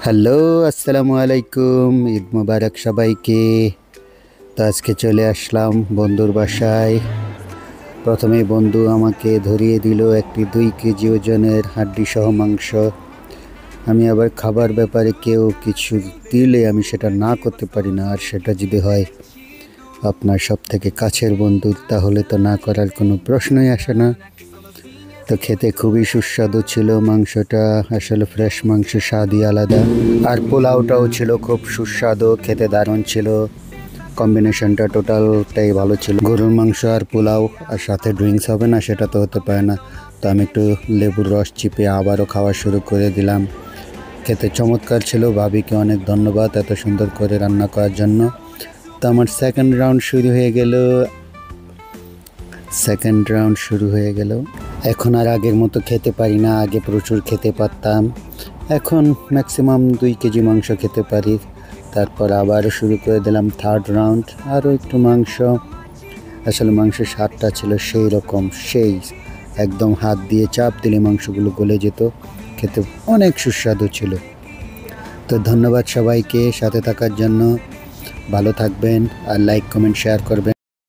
Hello, আসসালামু আলাইকুম। ঈদ মোবারক সবাইকে। তো আজকে চলে আসলাম বন্ধুর বাসায়। প্রথমেই বন্ধু আমাকে ধরিয়ে দিল একটি 2 কেজি ওজনের হাড্ডিসহ মাংস। আমি আবার খাবার ব্যাপারে কেউ কিছু দিলে আমি সেটা না করতে পারি না, আর সেটা যদি হয় আপনার সবথেকে কাছের বন্ধু, তাহলে তো না করার কোনো প্রশ্নই আসে না। তো খেতে খুবই সুস্বাদু ছিল মাংসটা, আসলে ফ্রেশ মাংস স্বাদই আলাদা। আর পোলাওটাও ছিল খুব সুস্বাদু, খেতে দারুণ ছিল। কম্বিনেশনটা টোটালটাই ভালো ছিল। গরুর মাংস আর পোলাও, আর সাথে ড্রিঙ্কস হবে না সেটা তো হতে পারে না। তো আমি একটু লেবুর রস চিপে আবারও খাওয়া শুরু করে দিলাম। খেতে চমৎকার ছিল। ভাবিকে অনেক ধন্যবাদ এত সুন্দর করে রান্না করার জন্য। তো আমার সেকেন্ড রাউন্ড শুরু হয়ে গেল। এখন আর আগের মতো খেতে পারি না, আগে প্রচুর খেতে পারতাম। এখন ম্যাক্সিমাম 2 কেজি মাংস খেতে পারি। তারপর আবারও শুরু করে দিলাম থার্ড রাউন্ড, আরও একটু মাংস। আসলে মাংসের স্বাদটা ছিল সেই রকম, একদম হাত দিয়ে চাপ দিলে মাংসগুলো গলে যেত। খেতে অনেক সুস্বাদু ছিল। তো ধন্যবাদ সবাইকে সাথে থাকার জন্য। ভালো থাকবেন আর লাইক কমেন্ট শেয়ার করবেন।